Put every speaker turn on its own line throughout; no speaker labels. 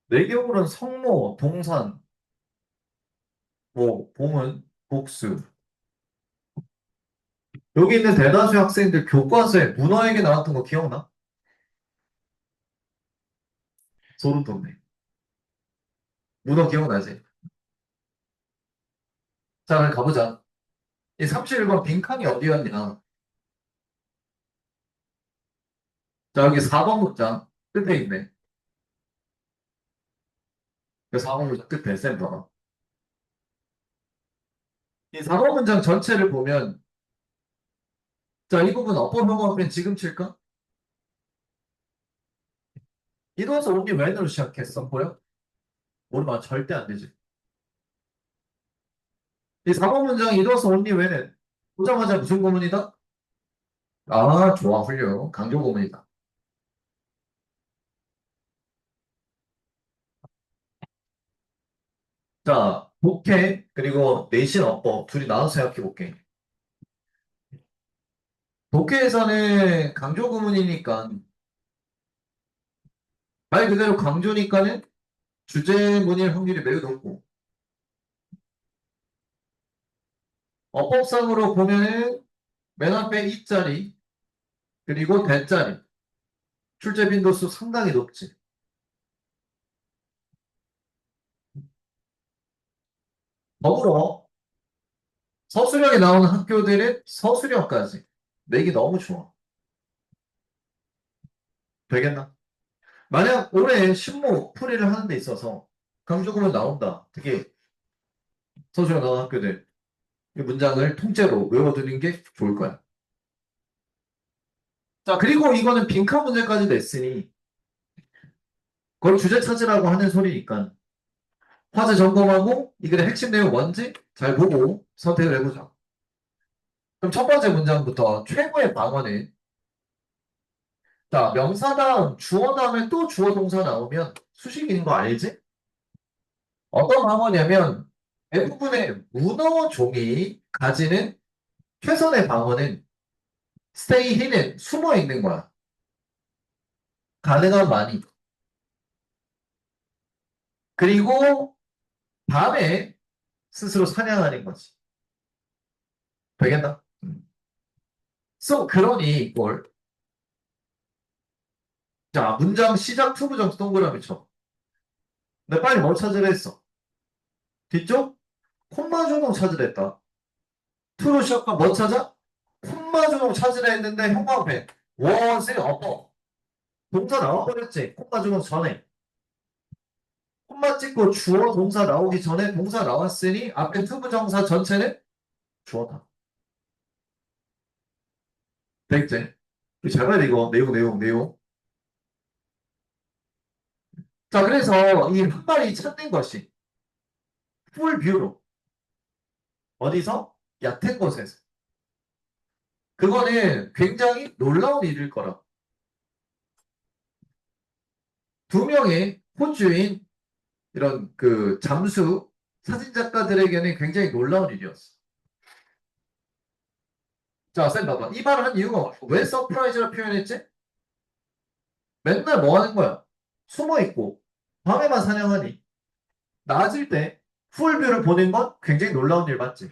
내경우는 성모, 동산, 뭐 보문, 복수. 여기 있는 대다수의 학생들 교과서에 문어 얘기 나왔던 거 기억나? 소름 돋네. 문어 기억나지? 자, 그럼 가보자. 이 31번 빈칸이 어디였냐? 자, 여기 4번 문장 끝에 있네. 그 4번 문장 끝에 센터가. 이 4번 문장 전체를 보면 자, 이 부분 어법 용어는 지금 칠까? 이도에서 온리 웬으로 시작했어? 보여? 모르면 절대 안 되지. 이 4번 문장 이도에서 온리 웬은 보자마자 무슨 구문이다? 아, 좋아, 훌륭. 강조 구문이다. 자, 독해 그리고 내신 어법 둘이 나눠서 생각해 볼게. 독해에서는 강조 구문이니까 말 그대로 강조니까는 주제문일 확률이 매우 높고 어법상으로 보면은 맨 앞에 이자리 그리고 대자리 출제 빈도수 상당히 높지. 더불어 서술형이 나오는 학교들은 서술형까지 내기 너무 좋아. 되겠나? 만약 올해 신모 풀이를 하는 데 있어서 강조구문 나온다. 특히 서술형 나오는 학교들 이 문장을 통째로 외워두는 게 좋을 거야. 자, 그리고 이거는 빈칸 문제까지 냈으니 그걸 주제 찾으라고 하는 소리니까 화제 점검하고 이 글의 핵심 내용 뭔지 잘 보고 선택을 해보자. 그럼 첫 번째 문장부터 최고의 방어는 자, 명사 다음 주어 다음에 또 주어 동사 나오면 수식인 거 알지? 어떤 방어냐면 대부분의 문어 종이 가지는 최선의 방어는 stay hidden, 숨어 있는 거야. 가능한 많이. 그리고 밤에 스스로 사냥하는 거지. 되겠나? So, 그러니 뭘? 자, 문장 시작 투부정 동그라미 쳐. 근데 빨리 뭐 찾으려 했어? 뒤쪽? 콤마 주동 찾으려 했다. 투로 시작한 뭐 찾아? 콤마 주동 찾으려 했는데 형광펜. 원쓰리 엎어. 동사 나와버렸지. 콤마 주동 전에. 콤마 찍고 주어 동사 나오기 전에 동사 나왔으니 앞에 투부정사 전체는 주어다. 됐지? 잘 봐야 돼, 이거. 내용. 자, 그래서 이 한 마리 찾는 것이 풀 뷰로. 어디서? 얕은 곳에서. 그거는 굉장히 놀라운 일일 거라. 두 명의 호주인 이런 그 잠수 사진 작가들에게는 굉장히 놀라운 일이었어. 자, 쌤 봐봐. 이 말을 한 이유가 왜 서프라이즈라 표현했지? 맨날 뭐 하는 거야? 숨어 있고 밤에만 사냥하니 낮을 때 풀뷰를 보는 건 굉장히 놀라운 일 맞지?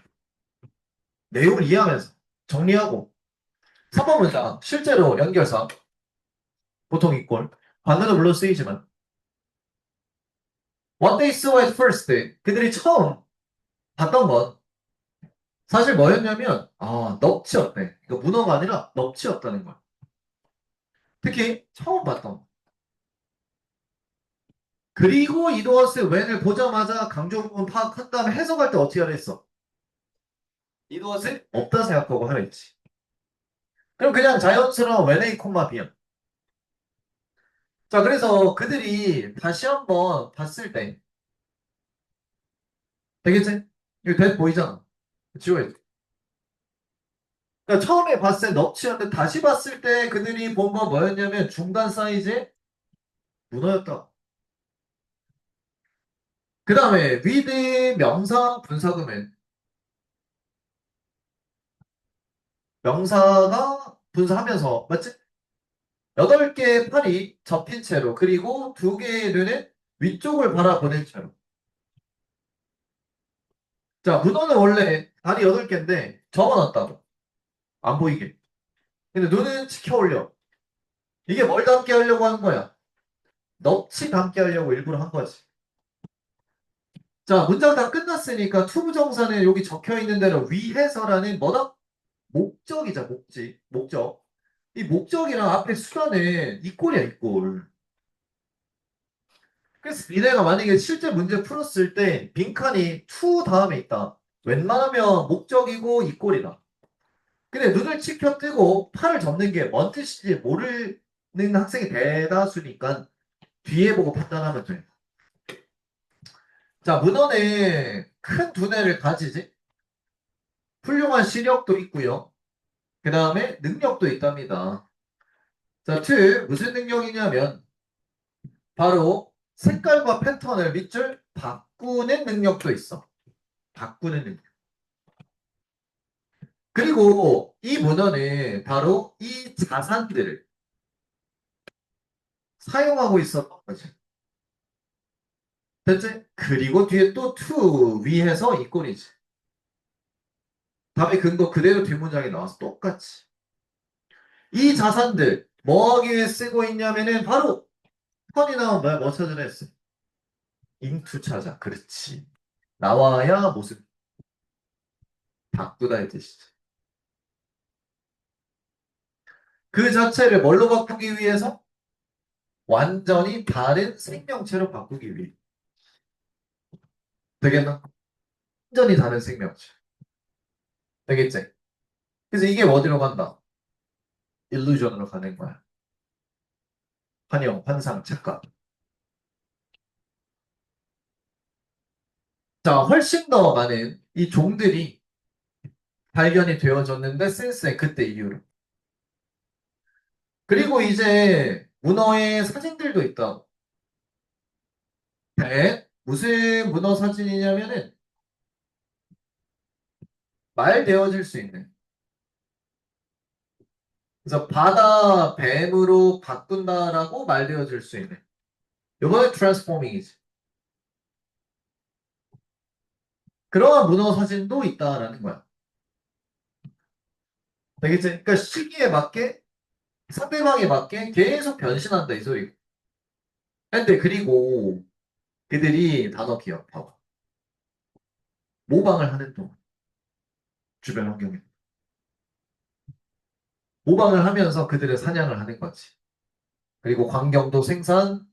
내용을 이해하면서 정리하고 3번 문장 실제로 연결사 보통 이꼴 반대도 물론 쓰이지만 What they saw at first 그들이 처음 봤던 건 사실 뭐였냐면 넙치였대. 이거 문어가 아니라 넙치였다는 거야. 특히 처음 봤던 거. 그리고 이도어스 웬을 보자마자 강조 부분 파악한 다음에 해석할 때 어떻게 하라 했어? 이도어스 없다 생각하고 하라 했지. 그럼 그냥 자연스러운 웬의 콤마 비음. 자, 그래서 그들이 다시 한번 봤을 때 되겠지? 이거 돼 보이잖아. 지워야지. 그러니까 처음에 봤을 때 넙치였는데 다시 봤을 때 그들이 본 건 뭐였냐면 중간 사이즈의 문어였다. 그 다음에 위드 명사 분사구문. 명사가 분사하면서 맞지? 8개의 팔이 접힌 채로 그리고 2개의 눈은 위쪽을 바라보는 채로. 자, 문어는 원래 다리 8개인데 접어놨다고. 안 보이게. 근데 눈은 치켜 올려. 이게 뭘 담게 하려고 하는 거야? 넙치 담게 하려고 일부러 한 거지. 자, 문장 다 끝났으니까 투부정사는 여기 적혀 있는 대로 위해서라는 뭐다? 목적이자 목적. 목적. 이 목적이랑 앞에 수단은 이꼴이야, 이꼴. 그래서 니네가 만약에 실제 문제 풀었을 때 빈칸이 to 다음에 있다. 웬만하면 목적이고 이꼴이다. 근데 눈을 치켜 뜨고 팔을 접는 게 뭔 뜻인지 모르는 학생이 대다수니까 뒤에 보고 판단하면 돼. 자, 문헌에 큰 두뇌를 가지지. 훌륭한 시력도 있고요. 그 다음에 능력도 있답니다. 자, 무슨 능력이냐면 바로 색깔과 패턴을 밑줄 바꾸는 능력도 있어. 바꾸는 능력. 그리고 이 문헌은 바로 이 자산들을 사용하고 있었던 거지. 됐지? 그리고 뒤에 또 to 위해서 이 꼴이지. 답의 근거 그대로 뒷문장에 나와서 똑같이. 이 자산들 뭐 하기 위해 쓰고 있냐면은 바로 펀이 나온 뭐야? 뭐 찾으라 했어? 인투 찾아. 그렇지. 나와야 모습 바꾸다 의 뜻이지. 그 자체를 뭘로 바꾸기 위해서? 완전히 다른 생명체로 바꾸기 위해. 되겠나? 완전히 다른 생명체. 되겠지? 그래서 이게 어디로 간다? 일루전으로 가는 거야. 환영, 환상, 착각. 자, 훨씬 더 많은 이 종들이 발견이 되어졌는데 센스의 그때 이후로. 그리고 이제 문어의 사진들도 있다. 네. 무슨 문어 사진이냐면은 말되어질 수 있는. 그래서 바다 뱀으로 바꾼다라고 말되어질 수 있는. 이거는 트랜스포밍이지. 그러한 문어 사진도 있다라는 거야. 되겠지? 그러니까 시기에 맞게 상대방에 맞게 계속 변신한다 이 소리. 근데 그리고 그들이 단어 기억하고 모방을 하는 동안 주변 환경에 모방을 하면서 그들의 사냥을 하는 거지. 그리고 광경도 생산.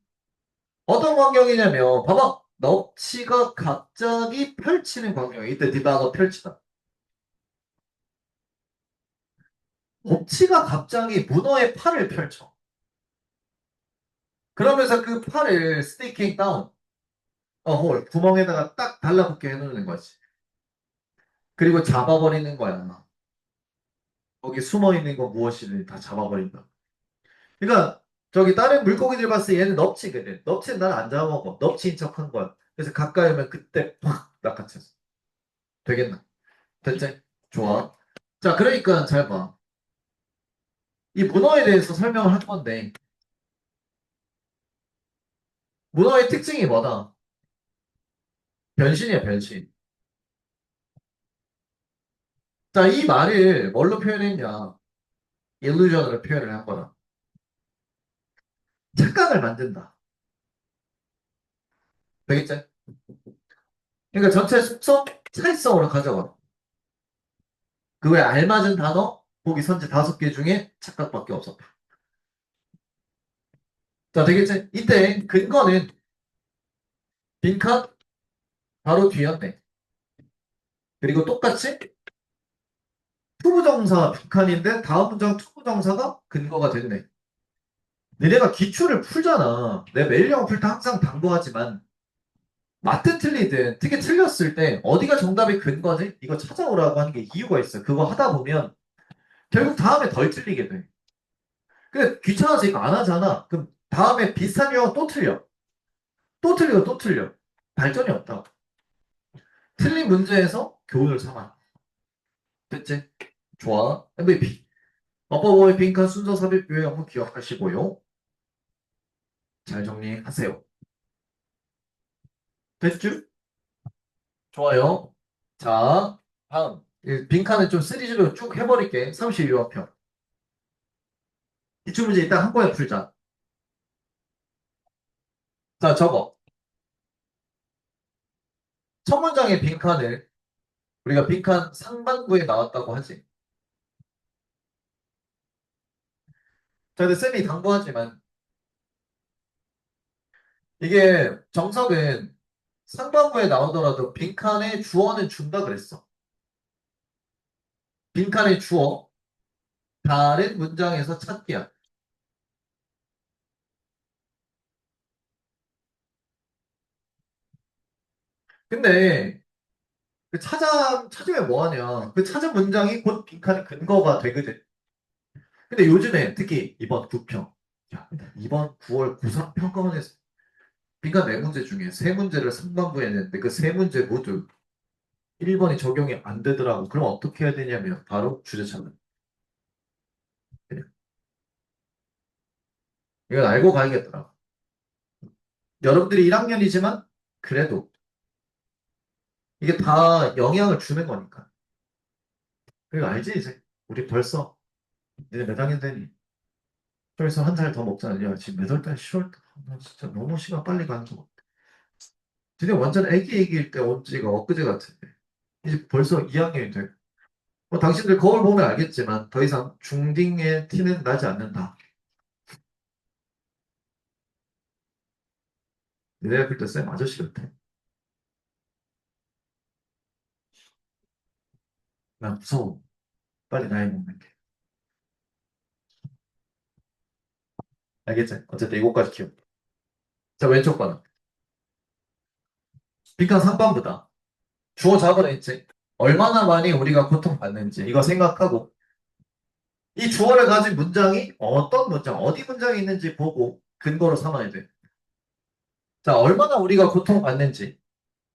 어떤 광경이냐면 봐봐. 넙치가 갑자기 펼치는 광경. 이때 디바가 펼치다. 넙치가 갑자기 문어의 팔을 펼쳐. 그러면서 그 팔을 스테이킹 다운. 홀 구멍에다가 딱 달라붙게 해놓는 거지. 그리고 잡아버리는 거야. 거기 숨어 있는 거 무엇이든 다 잡아버린다. 그러니까 저기 다른 물고기들 봤을 때 얘는 넙치거든. 넙치는 난 안 잡아먹어. 넙치인 척 한 거야. 그래서 가까이 오면 그때 팍 낚아챘어. 되겠나? 됐지? 좋아. 자, 그러니까 잘 봐. 이 문어에 대해서 설명을 할 건데 문어의 특징이 뭐다? 변신이야, 변신. 자, 이 말을 뭘로 표현했냐? 일루전으로 표현을 한 거다. 착각을 만든다. 되겠지? 그러니까 전체 속성, 차이성으로 가져가. 그 외에 알맞은 단어, 보기 선지 5개 중에 착각밖에 없었다. 자, 되겠지? 이때 근거는 빈칸 바로 뒤였네. 그리고 똑같이 투부정사 빈칸인데 다음 문장 투부정사가 근거가 됐네. 너네가 기출을 풀잖아. 내가 매일 영어 풀 때 항상 당부하지만 맞든 틀리든 특히 틀렸을 때 어디가 정답의 근거지? 이거 찾아오라고 하는 게 이유가 있어. 그거 하다 보면 결국 다음에 덜 틀리게 돼. 근데 귀찮아서 이거 안 하잖아. 그럼 다음에 비슷한 영어 또 틀려. 또 틀리고 또 틀려. 발전이 없다. 틀린 문제에서 교훈을 삼아. 됐지? 좋아. MVP. 어버버의 빈칸 순서 삽입 요약 한번 기억하시고요. 잘 정리하세요. 됐죠? 좋아요. 자, 다음. 이 빈칸을 좀 시리즈로 쭉 해버릴게. 32화편. 기출 문제 일단 한 번에 풀자. 자, 적어. 첫 문장의 빈칸을 우리가 빈칸 상반부에 나왔다고 하지. 자, 근데 쌤이 당부하지만 이게 정석은 상반부에 나오더라도 빈칸에 주어는 준다 그랬어. 빈칸에 주어 다른 문장에서 찾기야. 근데 그 찾으면 뭐 하냐. 그 찾은 문장이 곧 빈칸의 근거가 되거든. 근데 요즘에 특히 이번 9평, 야, 이번 9월 구상평가원에서 빈칸 4문제 중에 3문제를 상반부에 냈는데 그 3문제 모두 1번이 적용이 안 되더라고. 그럼 어떻게 해야 되냐면 바로 주제 찾는. 그냥 이건 알고 가야겠더라. 여러분들이 1학년이지만 그래도 이게 다 영향을 주는 거니까. 그리고 알지 이제 우리 벌써 이제 몇 학년 되니? 그래서 한 달 더 먹잖아. 야, 지금 몇 월 달? 10월 달? 나 진짜 너무 시간 빨리 가는 거 같아. 진짜 완전 애기일 때 온 지가 엊그제 같은데. 이제 벌써 2학년이 돼. 뭐 당신들 거울 보면 알겠지만 더 이상 중딩의 티는 나지 않는다. 내가 그때 쌤 아저씨 같아. 난 무서워. 빨리 나이 먹는 게. 알겠지? 어쨌든 이거까지 키워. 자, 왼쪽 봐라. 빈칸 상반부다. 주어 잡으라 했지. 얼마나 많이 우리가 고통받는지 이거 생각하고 이 주어를 가진 문장이 어떤 문장, 어디 문장이 있는지 보고 근거로 삼아야 돼. 자, 얼마나 우리가 고통받는지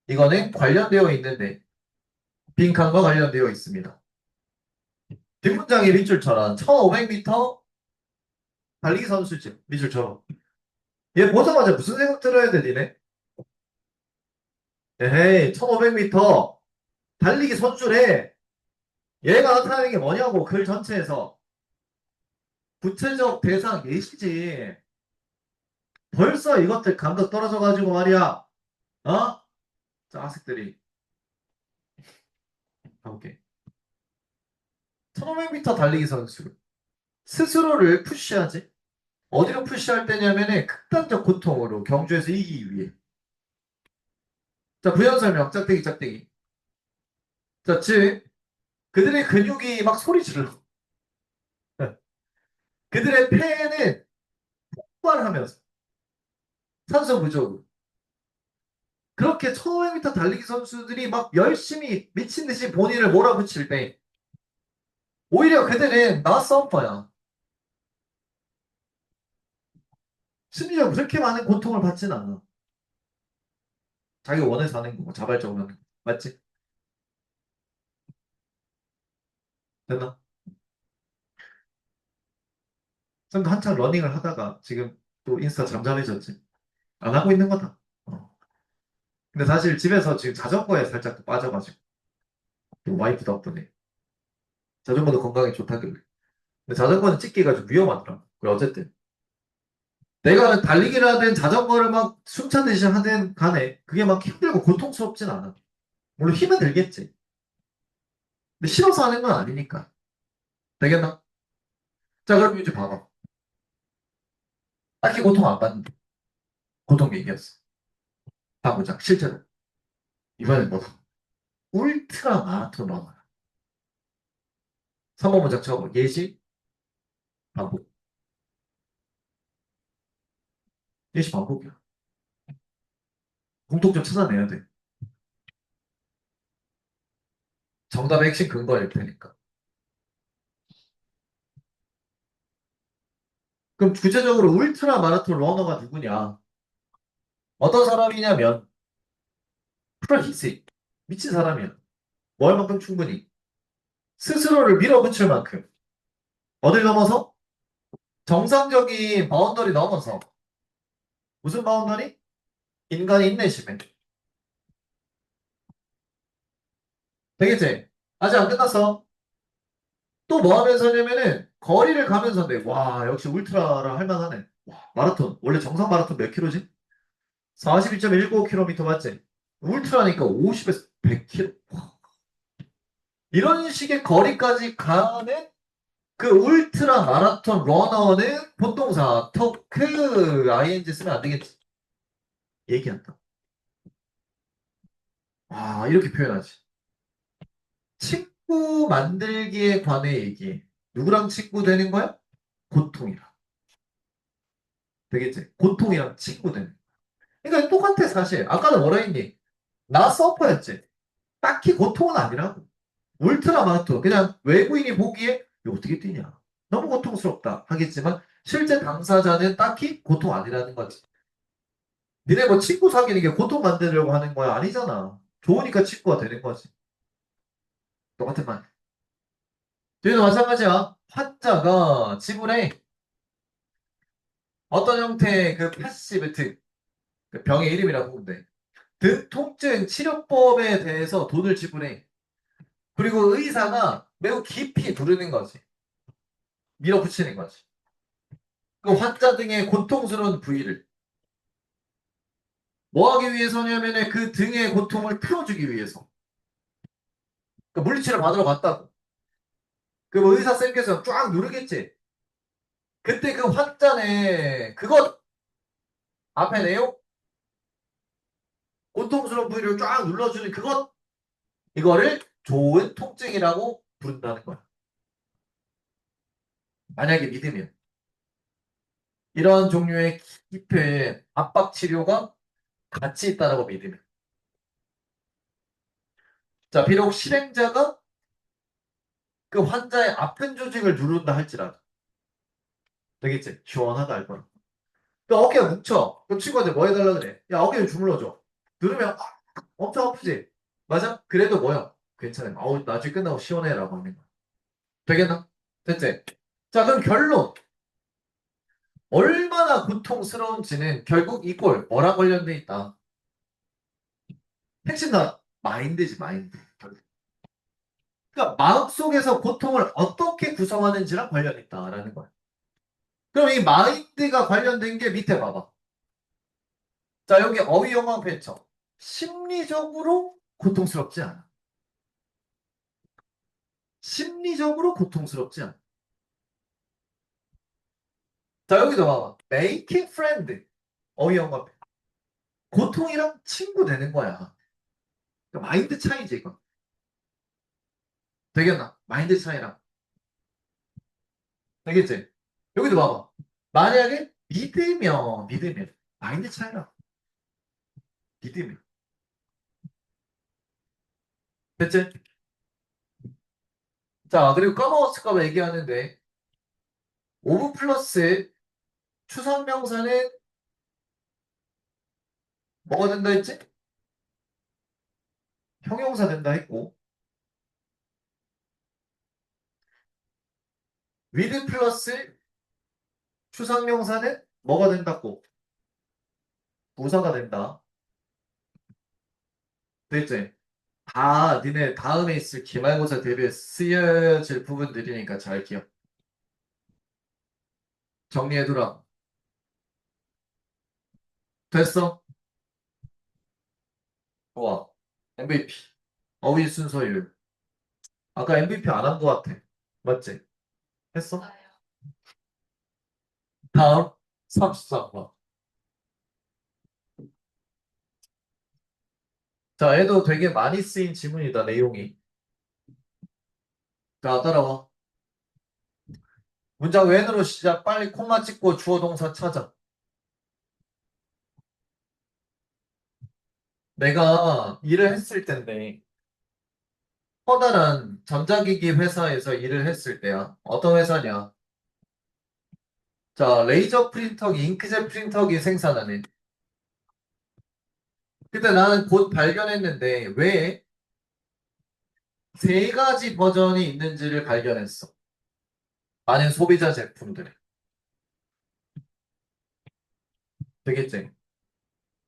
이거는 관련되어 있는데 빈칸과 관련되어 있습니다. 뒷문장의 밑줄처럼 1500m 달리기 선수지. 밑줄처럼. 얘 보자마자 무슨 생각 들어야 돼, 니네? 에헤이, 1500m 달리기 선수래. 얘가 나타나는 게 뭐냐고, 글 전체에서. 구체적 대상 예시지. 벌써 이것들 감각 떨어져가지고 말이야. 어? 자, 학생들이. 가볼게. 1500m 달리기 선수. 스스로를 푸시하지. 어디로 푸시할 때냐면은 극단적 고통으로 경주에서 이기기 위해. 자, 부연 설명. 짝대기, 짝대기. 자, 즉, 그들의 근육이 막 소리 질러. 그들의 폐는 폭발하면서 산소 부족으로. 그렇게 1500m 달리기 선수들이 막 열심히 미친 듯이 본인을 몰아붙일 때 오히려 그들은 나 썸퍼야. 심지어 그렇게 많은 고통을 받진 않아. 자기가 원해서 하는 거고 자발적으로 하는 거. 맞지? 됐나? 쌤도 한창 러닝을 하다가 지금 또 인스타 잠잠해졌지. 안 하고 있는 거다. 어. 근데 사실 집에서 지금 자전거에 살짝 또 빠져가지고 또 와이프 덕분에 자전거도 건강에 좋다길래. 근데 자전거는 찍기가 좀 위험하더라. 그래 어쨌든 내가 달리기를 하든 자전거를 막 숨차듯이 하든 간에 그게 막 힘들고 고통스럽진 않아. 물론 힘은 들겠지. 근데 싫어서 하는 건 아니니까. 되겠나? 자, 그럼 이제 봐봐. 딱히 고통 안 받는데. 고통 얘기였어. 봐보자. 실제로. 이번엔 뭐다? 울트라 마라톤 러너야. 3번 문장 쳐봐. 예시, 반복. 예시 반복이야. 공통점 찾아내야 돼. 정답의 핵심 근거일 테니까. 그럼 구체적으로 울트라 마라톤 러너가 누구냐? 어떤 사람이냐면 프로히스 미친 사람이야. 뭐 할 만큼 충분히 스스로를 밀어붙일 만큼 어딜 넘어서 정상적인 바운더리 넘어서 무슨 바운더리? 인간의 인내심에 되겠지? 아직 안 끝났어. 또 뭐 하면서 냐면은 거리를 가면서인데 와 역시 울트라라 할만하네. 와, 마라톤 원래 정상 마라톤 몇 킬로지? 42.19km 맞지? 울트라니까 50에서 100km. 이런 식의 거리까지 가는 그 울트라 마라톤 러너는 본동사 터크 ing 쓰면 안 되겠지. 얘기한다. 아 이렇게 표현하지. 친구 만들기에 관해 얘기해. 누구랑 친구 되는 거야? 고통이랑. 되겠지? 고통이랑 친구 되는. 그러니까 똑같아 사실. 아까는 뭐라 했니? 나 서퍼였지. 딱히 고통은 아니라고. 울트라 마라톤 그냥 외부인이 보기에 이거 어떻게 뛰냐. 너무 고통스럽다 하겠지만 실제 당사자는 딱히 고통 아니라는 거지. 니네 뭐 친구 사귀는 게 고통 만들려고 하는 거야? 아니잖아. 좋으니까 친구가 되는 거지. 똑같은 말. 저희도 마찬가지야. 환자가 지불해 어떤 형태의 그 파시브 등, 그 병의 이름이라고 보면 돼. 등 통증 치료법에 대해서 돈을 지불해. 그리고 의사가 매우 깊이 두르는 거지. 밀어붙이는 거지. 그 환자 등의 고통스러운 부위를 뭐 하기 위해서냐면은 그 등의 고통을 풀어주기 위해서. 그 물리치료 받으러 갔다고. 그뭐 의사 쌤께서 쫙 누르겠지. 그때 그 환자네 그것 앞에 내용 고통스러운 부위를 쫙 눌러주는 그것 이거를 좋은 통증이라고 부른다는 거야. 만약에 믿으면 이런 종류의 기표의 압박 치료가 가치 있다라고 믿으면 자 비록 실행자가 그 환자의 아픈 조직을 누른다 할지라도 되겠지. 시원하다 할 거야. 또 어깨가 뭉쳐. 그럼 친구한테 뭐 해달라 그래? 야 어깨 좀 주물러줘. 누르면 엄청 아프지? 맞아? 그래도 뭐야? 괜찮아. 아우 나중에 끝나고 시원해라고 하는 거야. 되겠나? 됐지? 자 그럼 결론. 얼마나 고통스러운지는 결국 이꼴 뭐랑 관련돼 있다. 핵심 다 마인드지 마인드. 그러니까 마음속에서 고통을 어떻게 구성하는지랑 관련이 있다라는 거야. 그럼 이 마인드가 관련된 게 밑에 봐봐. 자 여기 어휘영어 펼쳐. 심리적으로 고통스럽지 않아. 심리적으로 고통스럽지 않아. 자 여기도 봐봐. Making friend. 어휘영어 펼쳐. 고통이랑 친구 되는 거야. 그러니까 마인드 차이지 이거. 되겠나? 마인드 차이랑. 되겠지? 여기도 봐봐. 만약에 믿으면 마인드 차이라. 믿으면. 됐지? 자, 그리고 까먹었을까 봐 얘기하는데 오브 플러스 추상명사는 뭐가 된다 했지? 형용사 된다 했고 with 플러스 추상명사는 뭐가 된다고? 부사가 된다. 됐지? 다 니네 다음에 있을 기말고사 대비해 쓰여질 부분들이니까 잘 기억. 정리해두라. 됐어? 좋아. MVP. 어휘 순서율. 아까 MVP 안 한 거 같아. 맞지? 했어? 다음 34번. 자, 얘도 되게 많이 쓰인 지문이다, 내용이. 자, 따라와. 문장 웬으로 시작. 빨리 콤마 찍고 주어 동사 찾아. 내가 일을 했을 텐데, 커다란 전자기기 회사에서 일을 했을 때야. 어떤 회사냐? 자, 레이저 프린터기, 잉크젯 프린터기 생산하는. 그때 나는 곧 발견했는데, 왜 세 가지 버전이 있는지를 발견했어. 많은 소비자 제품들에. 되겠지?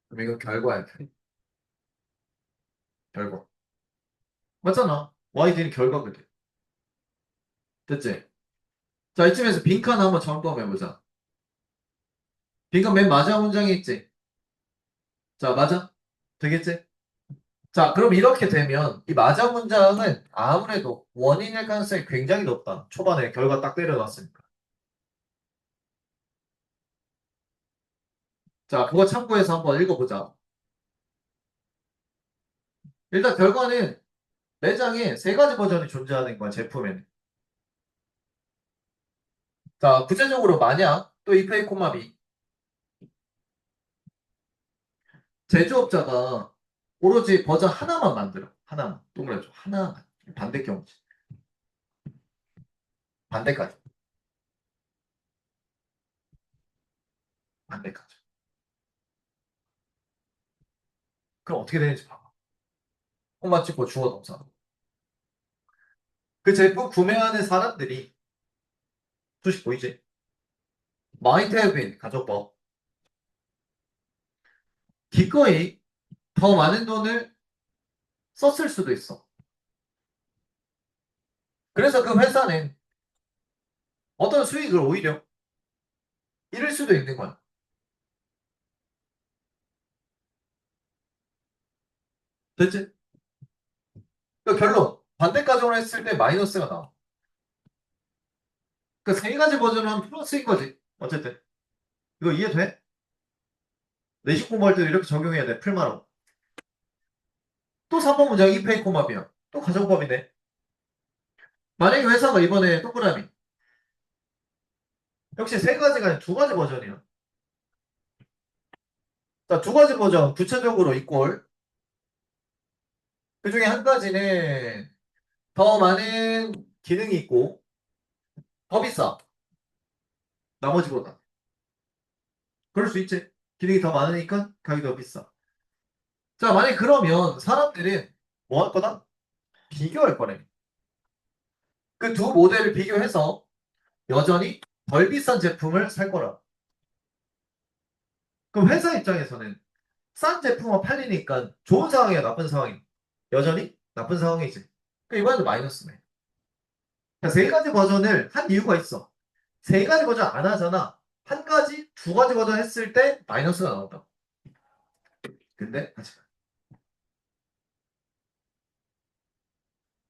그럼 이거 결과야. 결과. 맞잖아. YD는 결과가 돼. 됐지? 자, 이쯤에서 빈칸 한번 점검해보자. 빈칸 맨 마지막 문장에 있지? 자, 맞아? 되겠지? 자, 그럼 이렇게 되면 이 마지막 문장은 아무래도 원인일 가능성이 굉장히 높다. 초반에 결과 딱 때려놨으니까. 자, 그거 참고해서 한번 읽어보자. 일단 결과는 매장에 세 가지 버전이 존재하는 거야, 제품에는. 자, 구체적으로 만약 또 if a, b 제조업자가 오로지 버전 하나만 만들어. 하나만. 동그라져. 하나만. 반대 경우지. 반대까지. 반대까지. 그럼 어떻게 되는지 봐봐. 콤마 찍고 주어 동사. 그 제품 구매하는 사람들이 수식 보이지? might have been 가족법. 기꺼이 더 많은 돈을 썼을 수도 있어. 그래서 그 회사는 어떤 수익을 오히려 잃을 수도 있는 거야. 됐지? 그 결론. 반대 가정을 했을 때 마이너스가 나와. 그 세 가지 버전을 하면 플러스인 거지. 어쨌든. 이거 이해돼? 내식 공부할 때도 이렇게 적용해야 돼. 풀마로. 또 3번 문장 이페이 코마비야. 또 가정법이네. 만약에 회사가 이번에 동그라미. 역시 세 가지가 아니라 두 가지 버전이야. 자, 두 가지 버전 구체적으로 이꼴. 그 중에 한 가지는 더 많은 기능이 있고 더 비싸. 나머지보다. 그럴 수 있지. 기능이 더 많으니까 가격이 더 비싸. 자, 만약 그러면 사람들은 뭐 할 거다? 비교할 거래. 그 두 모델을 비교해서 여전히 덜 비싼 제품을 살 거라. 그럼 회사 입장에서는 싼 제품만 팔리니까 좋은 상황이야, 나쁜 상황이? 여전히 나쁜 상황이지. 그러니까 이번에도 마이너스네. 그러니까 세 가지 버전을 한 이유가 있어. 세 가지 버전 안 하잖아. 한 가지, 두 가지 버전 했을 때 마이너스가 나온다. 근데 하지 마.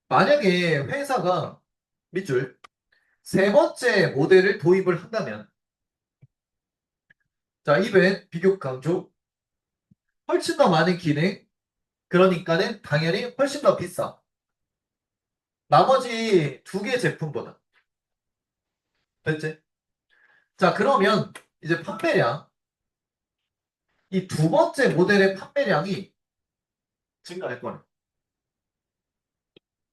만약에 회사가 밑줄 세 번째 모델을 도입을 한다면 자, 이벤 비교 강조 훨씬 더 많은 기능 그러니까는 당연히 훨씬 더 비싸. 나머지 두 개 제품보다. 됐지? 자, 그러면 이제 판매량 이 두 번째 모델의 판매량이 증가할 거네.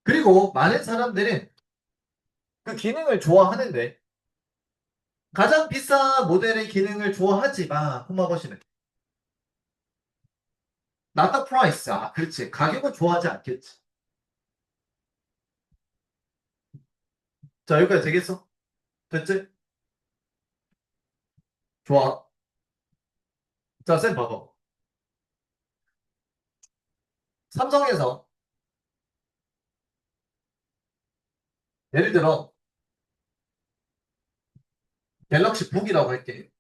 그리고 많은 사람들은 그 기능을 좋아하는데 가장 비싼 모델의 기능을 좋아하지만 홈마버시는 not the price. 아, 그렇지. 가격은 좋아하지 않겠지. 자, 여기까지 되겠어? 됐지? 좋아. 자, 쌤 봐봐. 삼성에서 예를 들어 갤럭시 북이라고 할게.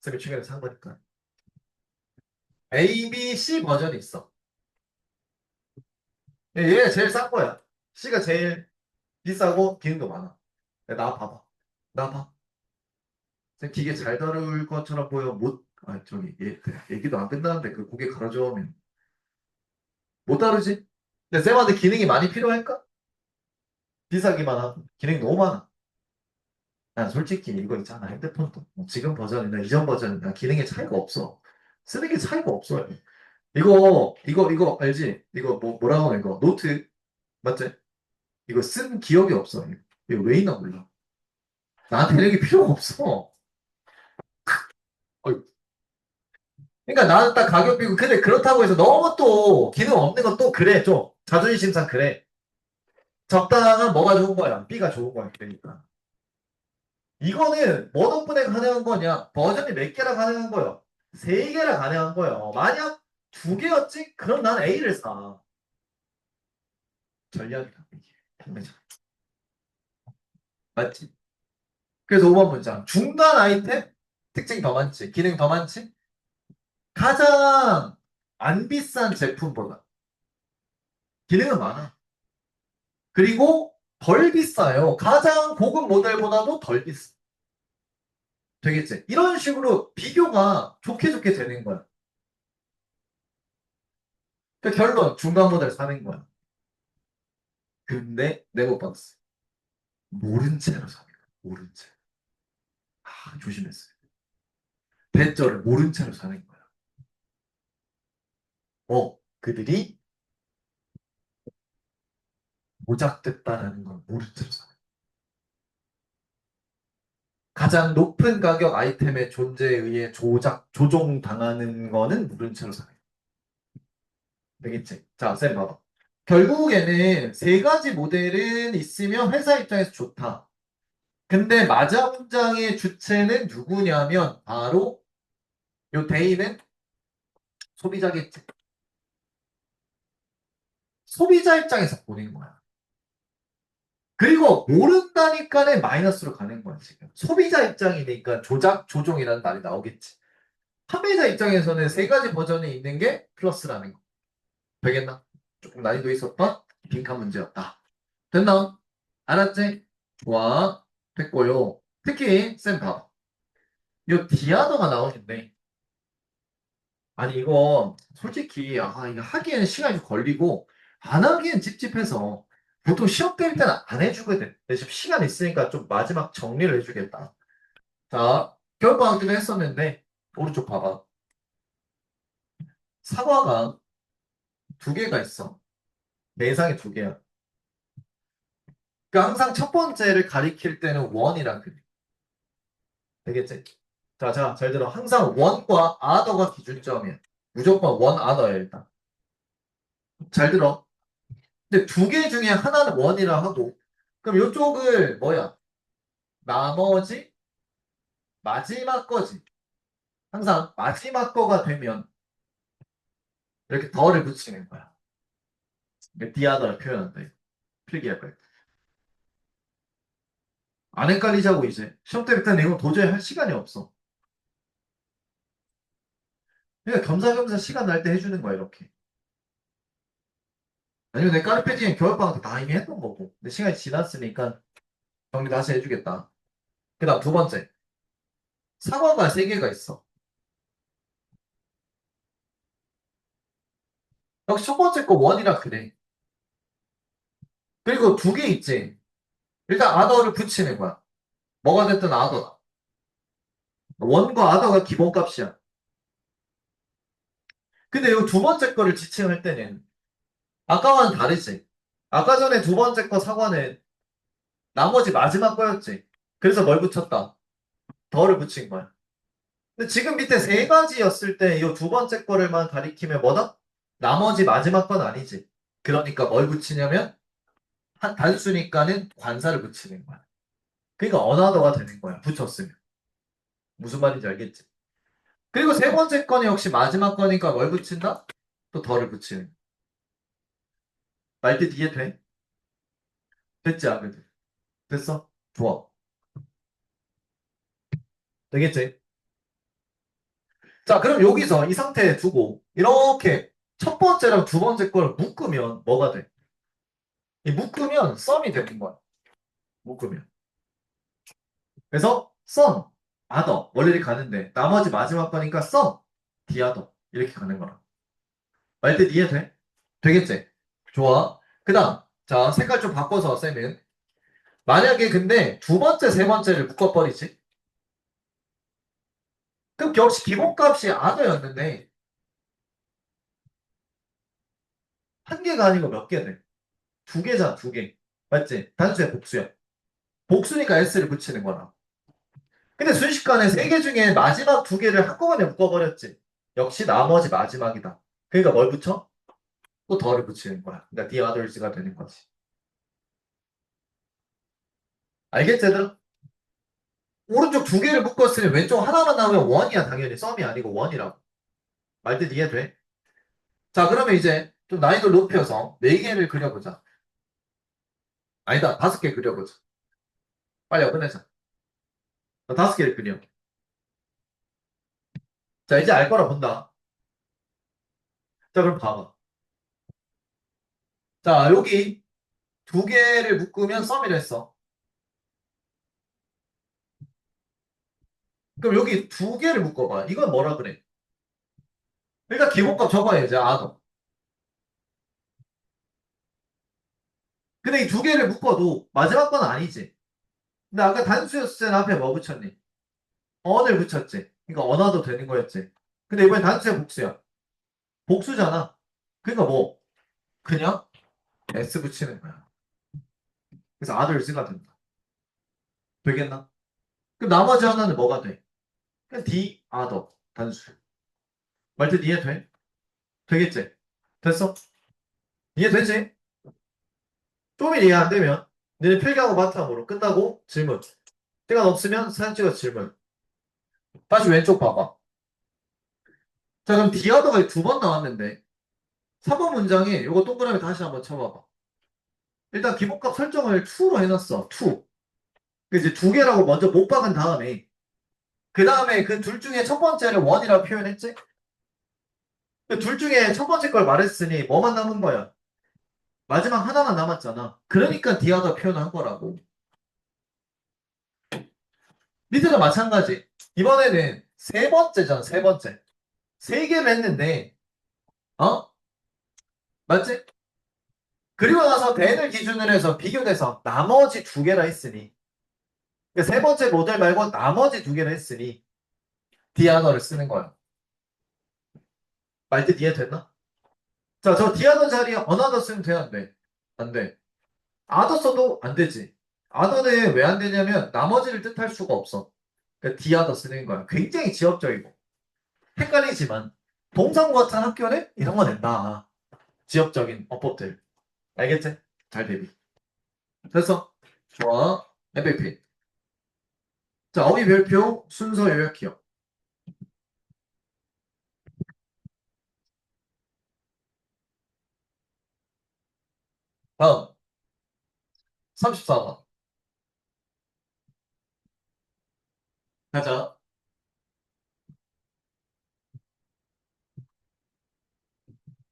쌤이 최근에 산 거니까. A, B, C 버전이 있어. 얘가 제일 싼 거야. C가 제일 비싸고 기능도 많아. 나 봐봐. 나 봐. 쌤 기계 잘 다룰 것처럼 보여. 못, 아, 저기, 얘기도 안 끝나는데 그 고개 갈아줘면 못 다루지? 근데 쌤한테 기능이 많이 필요할까? 비싸기만 하고. 기능이 너무 많아. 난 솔직히 이거 있잖아. 핸드폰도 뭐 지금 버전이나 이전 버전이나 기능의 차이가 없어. 쓰는 게 차이가 없어요. 이거 알지? 이거 뭐라고 하는 거? 노트 맞지? 이거 쓴 기억이 없어. 이거 왜 있나 몰라. 나한테 이런 게 필요가 없어. 어이. 그러니까 나는 딱 가격 비고 근데 그렇다고 해서 너무 또 기능 없는 건 또 그래 좀 자존심상 그래. 적당한 뭐가 좋은 거야? B가 좋은 거야. 그러니까 이거는 뭐 덕분에 가능한 거냐? 버전이 몇 개라 가능한 거야? 세 개라 가능한 거예요. 만약 두 개였지? 그럼 난 A를 사. 전략이다, 이게. 맞아. 맞지? 그래서 5번 문장. 중간 아이템? 특징이 더 많지. 기능 더 많지? 가장 안 비싼 제품보다 기능은 많아. 그리고 덜 비싸요. 가장 고급 모델보다도 덜 비싸. 되겠지? 이런 식으로 비교가 좋게 좋게 되는 거야. 그 결론, 중간 모델 사는 거야. 근데 내가 봤어. 모른 채로 사는 거야. 모른 채. 아, 조심했어요. 대절을 모른 채로 사는 거야. 그들이 모작됐다라는 걸 모른 채로 사는 거야. 가장 높은 가격 아이템의 존재에 의해 조종당하는 거는 모른 채로 사는 거야. 되겠지? 자, 쌤 봐봐. 결국에는 세 가지 모델은 있으면 회사 입장에서 좋다. 근데 마자 문장의 주체는 누구냐면 바로 요 대의는 소비자겠지. 소비자 입장에서 보는 거야. 그리고 모른다니까는 마이너스로 가는 거야, 지금. 소비자 입장이니까 조종이라는 말이 나오겠지. 판매자 입장에서는 세 가지 버전이 있는 게 플러스라는 거. 되겠나? 조금 난이도 있었던 빈칸 문제였다. 됐나? 알았지? 좋아. 됐고요. 특히 쌤 봐봐. 요 디아더가 나오는데 아니 이거 솔직히 이거 하기에는 시간이 좀 걸리고 안 하기엔 찝찝해서 보통 시험 때릴 때는 안 해주거든. 근데 지금 시간 있으니까 좀 마지막 정리를 해주겠다. 자, 겨울방학 때도 했었는데 오른쪽 봐봐. 사과가 두 개가 있어. 매상이 두 개야. 그러니까 항상 첫 번째를 가리킬 때는 원이라 그래. 되겠지? 자, 잘 들어. 항상 원과 아더가 기준점이야. 무조건 원 아더야, 일단. 잘 들어. 근데 두 개 중에 하나는 원이라 하고, 그럼 이쪽을 뭐야? 나머지 마지막 거지. 항상 마지막 거가 되면 이렇게 덜을 붙이는 거야. 디아더를 표현한다. 필기할 거야. 안 헷갈리자고 이제. 시험 때부터는 이건 도저히 할 시간이 없어. 그러니까 겸사겸사 시간 날 때 해주는 거야, 이렇게. 아니면 내 까르페디엔 겨울방학 때 다 이미 했던 거고. 근데 시간이 지났으니까 정리 다시 해주겠다. 그 다음 두 번째. 사과가 세 개가 있어. 역시 첫 번째 거 원이라 그래. 그리고 두 개 있지. 일단 아더를 붙이는 거야. 뭐가 됐든 아더다. 원과 아더가 기본값이야. 근데 이 두 번째 거를 지칭할 때는 아까와는 다르지. 아까 전에 두 번째 거 사과는 나머지 마지막 거였지. 그래서 뭘 붙였다? 덜을 붙인 거야. 근데 지금 밑에 세 가지였을 때 이 두 번째 거를만 가리키면 뭐다? 나머지 마지막 건 아니지. 그러니까 뭘 붙이냐면 단수니까는 관사를 붙이는 거야. 그러니까 어나더가 되는 거야. 붙였으면. 무슨 말인지 알겠지? 그리고 세 번째 건이 역시 마지막 거니까 뭘 붙인다? 또 덜을 붙이는. 말뜻 이해 돼? 됐지, 안 그래도? 됐어? 좋아. 되겠지? 자, 그럼 여기서 이 상태에 두고 이렇게 첫 번째랑 두 번째 걸 묶으면 뭐가 돼? 이 묶으면 썸이 되는 거야. 묶으면. 그래서 썸, 아더 원래를 가는데 나머지 마지막 거니까 썸, 디아더 이렇게 가는 거라. 말뜻 이해돼? 되겠지? 좋아. 그 다음 자 색깔 좀 바꿔서 쌤은 만약에 근데 두 번째, 세 번째를 묶어버리지? 그럼 역시 기본값이 아더였는데 한 개가 아니고 몇 개 돼? 두 개잖아, 두 개. 맞지? 단수야, 복수야. 복수니까 S를 붙이는 거라. 근데 순식간에 세 개 중에 마지막 두 개를 한꺼번에 묶어버렸지. 역시 나머지 마지막이다. 그러니까 뭘 붙여? 또 덜을 붙이는 거야. 그러니까 the others가 되는 거지. 알겠지, 얘들아? 오른쪽 두 개를 묶었으니 왼쪽 하나만 나오면 원이야, 당연히. 썸이 아니고 원이라고. 말뜻 이해돼? 자, 그러면 이제 좀 난이도를 높여서 네 개를 그려보자. 아니다. 5개 그려보자. 빨리 끝내자. 5개를 그려. 자, 이제 알 거라 본다. 자, 그럼 봐봐. 자, 여기 2개를 묶으면 썸이라 했어. 그럼 여기 2개를 묶어봐. 이건 뭐라 그래? 일단 기본값 적어야지, 아너. 근데 이 2개를 묶어도 마지막 건 아니지. 근데 아까 단수였을 때는 앞에 뭐 붙였니? 언을 붙였지. 그러니까 언어도 되는 거였지. 근데 이번엔 단수야, 복수야? 복수잖아. 그러니까 뭐, 그냥 S 붙이는 거야. 그래서 아들스가 된다. 되겠나? 그럼 나머지 하나는 뭐가 돼? 그냥 D, other, 단수. 말뜻 이해돼? 되겠지? 됐어? 이해되지? 좀 이해 안 되면 너네 필기하고 바탕으로 끝나고 질문. 시간 없으면 사진 찍어 질문. 다시 왼쪽 봐봐. 자, 그럼 D, other가 2번 나왔는데 3번 문장에 이거 동그라미 다시 한번 쳐봐봐. 일단 기본값 설정을 2로 해놨어. 2. 그 이제 2개라고 먼저 못 박은 다음에 그 다음에 그 둘 중에 첫 번째를 1이라고 표현했지? 그 둘 중에 첫 번째 걸 말했으니 뭐만 남은 거야? 마지막 하나만 남았잖아. 그러니까 디아가 표현한 거라고. 밑에도 마찬가지. 이번에는 세 번째잖아, 세 번째. 3개를 했는데, 어? 맞지? 그리고 나서 대를 기준으로 해서 비교돼서 나머지 2개라 했으니, 그러니까 세 번째 모델 말고 나머지 2개를 했으니, 디아너를 쓰는 거야. 말뜻 이해됐나? 자, 저 디아너 자리에 어나더 쓰면 돼, 안 돼? 안 돼. 아더 써도 안 되지. 아더는 왜 안 되냐면, 나머지를 뜻할 수가 없어. 그러니까 디아더 쓰는 거야. 굉장히 지역적이고. 헷갈리지만 동사고 같은 학교는 이런 거 낸다. 지역적인 어법들. 알겠지? 잘 대비. 됐어? 좋아. MVP. 자, 어휘 별표 순서 요약 기억. 다음 34번. 가자.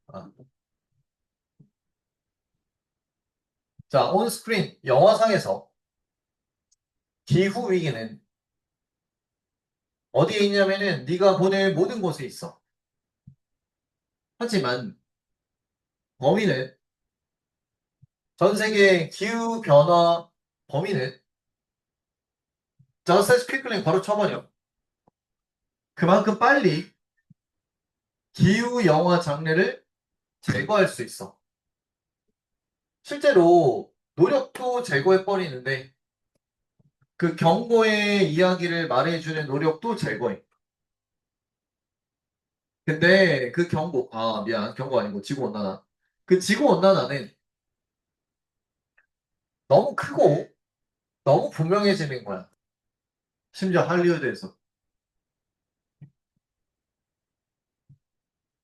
아. 자, 온스크린 영화상에서 기후 위기는 어디에 있냐면은 네가 보낼 모든 곳에 있어. 하지만 범위는 전 세계 기후 변화 범위는 just as quickly 바로 쳐버려. 그만큼 빨리 기후 영화 장르를 제거할 수 있어. 실제로 노력도 제거해버리는데 그 경고의 이야기를 말해주는 노력도 제거해. 근데 그 경고, 아, 미안, 경고 아니고 지구온난화. 그 지구온난화는 너무 크고 너무 분명해지는 거야. 심지어 할리우드에서.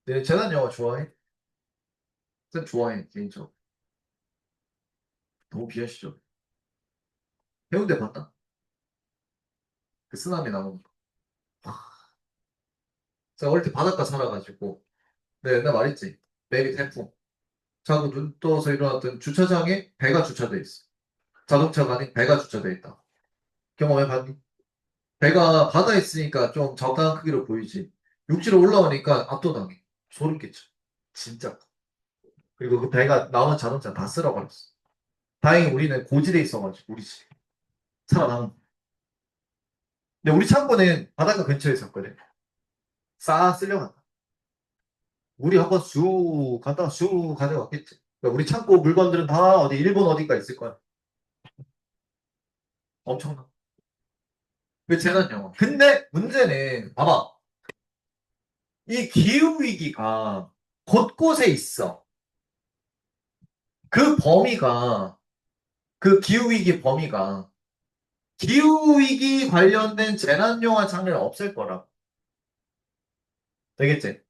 내 재난 영화 좋아해? 전 좋아해, 개인적으로. 너무 비하시죠. 해운대 봤나? 그 쓰나미 나오는 거. 제가 어릴 때 바닷가 살아가지고, 내가 옛날 말했지. 매일 태풍. 자고 눈 떠서 일어났던 주차장에 배가 주차돼 있어. 자동차가 아닌 배가 주차돼 있다. 경험해봤니? 배가 바다에 있으니까 좀 적당한 크기로 보이지. 육지로 올라오니까 압도당해. 소름 끼쳐. 진짜. 그리고 그 배가 나온 자동차 다 쓸어버렸어. 다행히 우리는 고지대에 있어가지고 우리 집 살아남은. 근데 우리 창고는 바닷가 근처에 있었거든. 싹 쓸려간다. 우리 한번 쑥 갔다가 쑥 가져갔겠지. 그러니까 우리 창고 물건들은 다 어디 일본 어딘가 있을 거야. 엄청나. 그 재난 영화. 근데 문제는 봐봐. 이 기후위기가 곳곳에 있어. 그 범위가, 그 기후위기 범위가 기후위기 관련된 재난영화 장르는 없을 거라. 되겠지?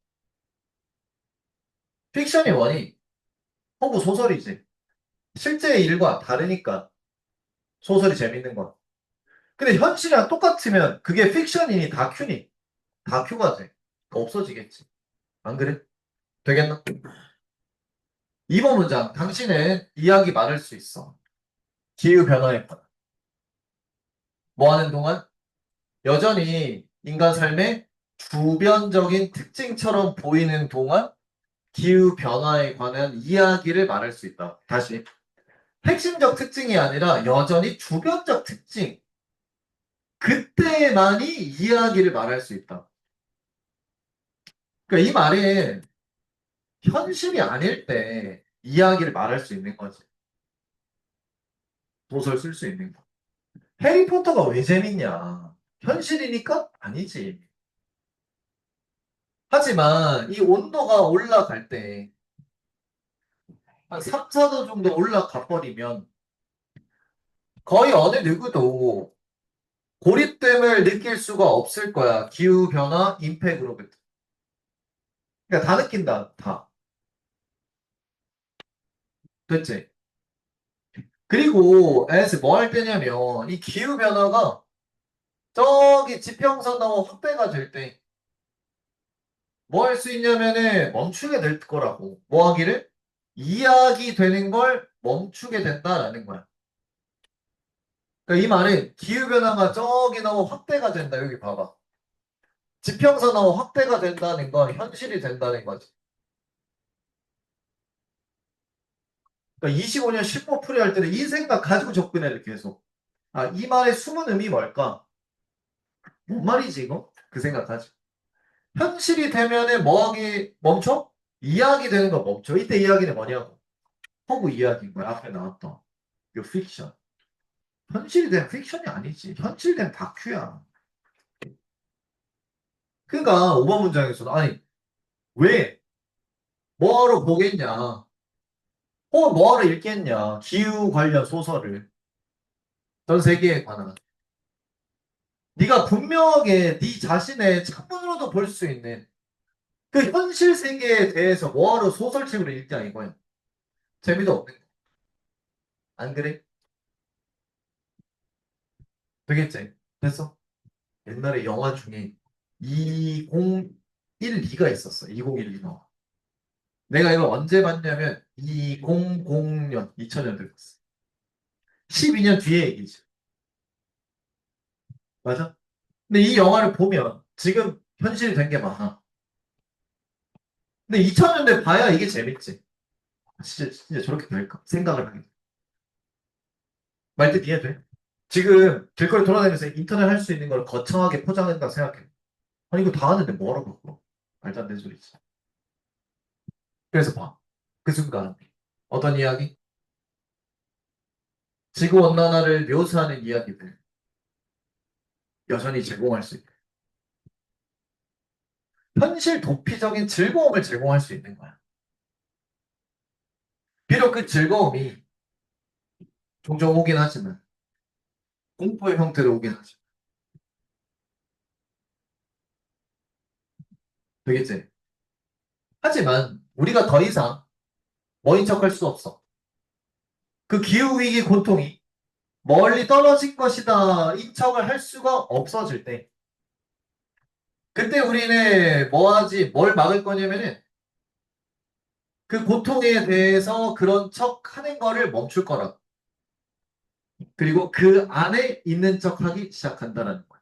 픽션이 원이, 허구 소설이지. 실제 일과 다르니까 소설이 재밌는 거야. 근데 현실이랑 똑같으면 그게 픽션이니 다큐니 다큐가 돼. 없어지겠지. 안 그래? 되겠나? 2번 문장. 당신은 이야기 말할 수 있어. 기후변화에 관한. 뭐 하는 동안? 여전히 인간 삶의 주변적인 특징처럼 보이는 동안 기후변화에 관한 이야기를 말할 수 있다. 다시. 핵심적 특징이 아니라 여전히 주변적 특징. 그때만이 이야기를 말할 수 있다. 그러니까 이 말은 현실이 아닐 때 이야기를 말할 수 있는 거지. 소설 쓸 수 있는 거. 해리포터가 왜 재밌냐? 현실이니까? 아니지. 하지만 이 온도가 올라갈 때 한 3, 4도 정도 올라가 버리면 거의 어느 누구도 고립됨을 느낄 수가 없을 거야. 기후변화 임팩으로부터. 그러니까 다 느낀다. 다. 됐지? 그리고 에서 뭐 할 때냐면 이 기후변화가 저기 지평선하고 확대가 될 때 뭐 할 수 있냐면은 멈추게 될 거라고. 뭐 하기를? 이야기 되는 걸 멈추게 된다라는 거야. 그러니까 이 말은 기후변화가 저기 나고 확대가 된다. 여기 봐봐. 지평선하고 확대가 된다는 건 현실이 된다는 거지. 그러니까 25년 실버풀이 할 때는 이 생각 가지고 접근해 를 계속. 아, 이 말의 숨은 의미 뭘까? 뭔 말이지 이거? 그 생각하지. 현실이 되면은 뭐 하기 멈춰? 이야기 되는 거 멈춰. 이때 이야기는 뭐냐고. 허구 이야기인 거야. 앞에 나왔던. 이 픽션. 현실이 된 픽션이 아니지. 현실된 다큐야. 그러니까 5번 문장에서는 아니 왜 뭐하러 보겠냐? 뭐하러 읽겠냐? 기후 관련 소설을 전 세계에 관한. 네가 분명하게 네 자신의 창문으로도 볼 수 있는 그 현실 세계에 대해서 뭐하러 소설책을 읽냐 이거야. 재미도 없는 거. 안 그래? 되겠지? 됐어? 옛날에 영화 중에 2012가 있었어. 2012가. 내가 이걸 언제 봤냐면 2000년, 2000년대 봤어. 12년 뒤에 얘기지. 맞아? 근데 이 영화를 보면 지금 현실이 된 게 많아. 근데 2000년대 봐야 이게 재밌지. 진짜 저렇게 될까? 생각을 하게 돼. 말뜻 이해돼? 지금 길거리 돌아다니면서 인터넷 할 수 있는 걸 거창하게 포장한다 생각해. 아니, 이거 다 하는데 뭐라고 그거? 말도 안 되는 소리지. 그래서 봐. 그 순간. 어떤 이야기? 지구온난화를 묘사하는 이야기들. 여전히 제공할 수 있다. 현실 도피적인 즐거움을 제공할 수 있는 거야. 비록 그 즐거움이 종종 오긴 하지만, 공포의 형태로 오긴 하지. 되겠지? 하지만, 우리가 더 이상 뭐인 척할 수 없어. 그 기후위기 고통이 멀리 떨어진 것이다. 인척을 할 수가 없어질 때, 그때 우리는 뭐 하지, 뭘 막을 거냐면은, 그 고통에 대해서 그런 척 하는 거를 멈출 거라. 그리고 그 안에 있는 척 하기 시작한다는 거야.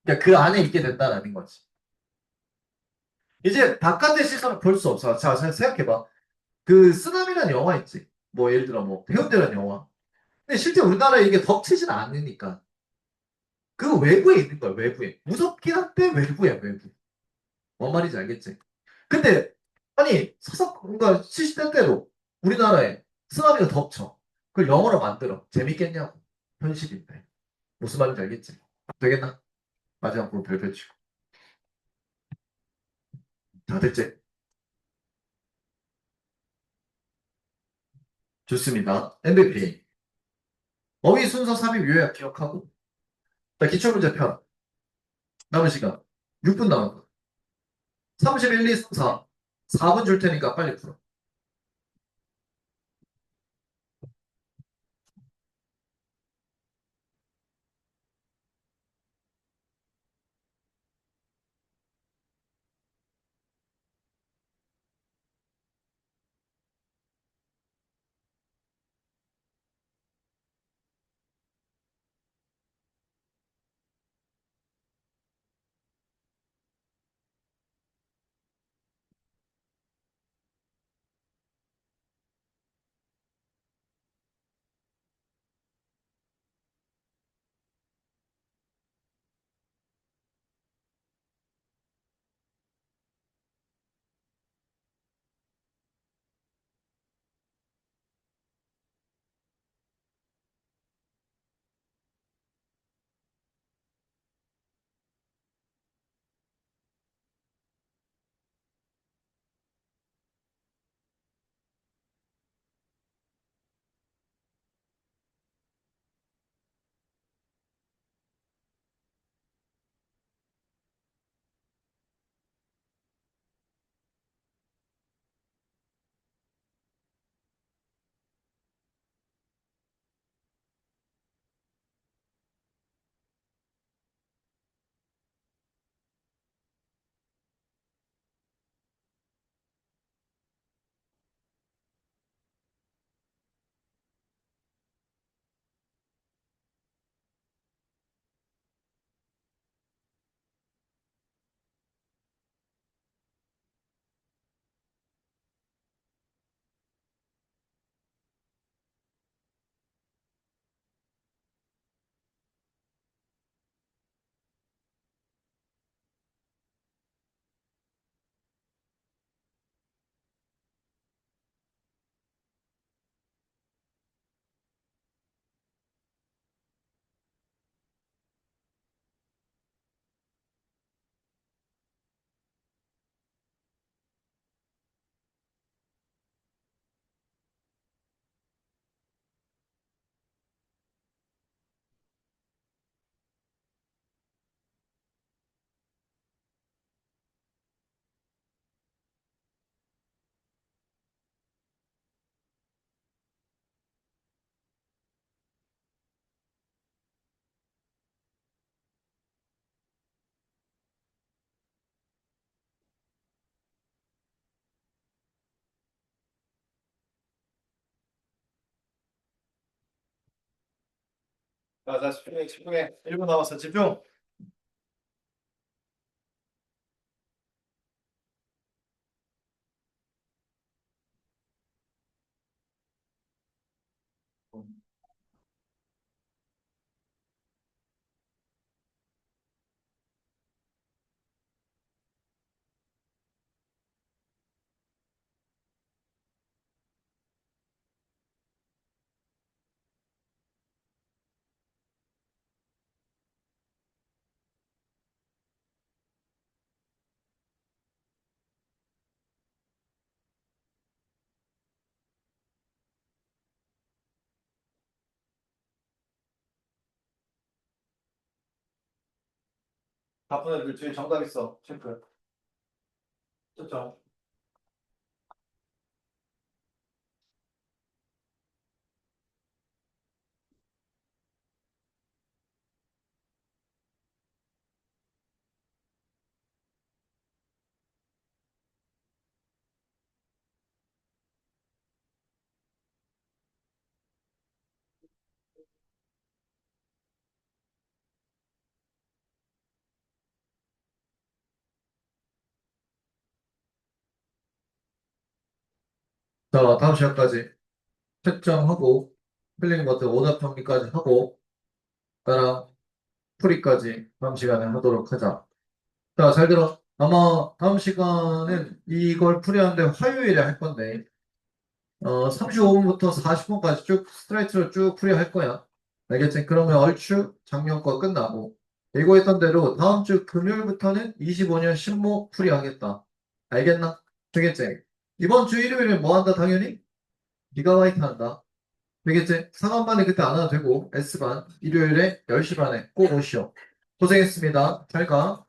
그러니까 그 안에 있게 된다는 거지. 이제 바깥의 시선을 볼 수 없어. 자, 생각해봐. 그 쓰나미라는 영화 있지. 뭐 예를 들어 뭐 해운대라는 영화. 근데 실제 우리나라에 이게 덮치진 않으니까 그 외부에 있는 거야. 외부에. 무섭긴 한데 외부야 외부. 뭔 말인지 알겠지? 근데 아니 그러니까 70대대로 우리나라에 쓰나미가 덮쳐. 그걸 영화로 만들어. 재밌겠냐고. 현실인데. 무슨 말인지 알겠지? 되겠나? 마지막으로 별표 치고. 다 됐지? 좋습니다. MVP. 어휘 순서 삽입 요약 기억하고. 자, 기출문제 편. 남은 시간 6분 남았고. 31, 2, 3, 4. 4분 줄 테니까 빨리 풀어.
자, 집중해, 집중해. 1분 남았어, 집중. 바쁜 애들 뒤에 정답 있어. 체크. 초점.
자, 다음 시간까지 채점하고, 필링 버튼 오답 정리까지 하고, 나랑 풀이까지 다음 시간에 하도록 하자. 자, 잘 들어. 아마 다음 시간은 이걸 풀이하는데 화요일에 할 건데, 35분부터 40분까지 쭉 스트레이트로 쭉 풀이할 거야. 알겠지? 그러면 얼추 작년 거 끝나고, 예고했던 대로 다음 주 금요일부터는 25년 신모 풀이하겠다. 알겠나? 되겠지? 이번 주 일요일에 뭐 한다, 당연히? 기가바이트 한다. 되겠지? 상한반에 그때 안 와도 되고, S반, 일요일에 10시 반에 꼭 오시오. 고생했습니다. 잘 가.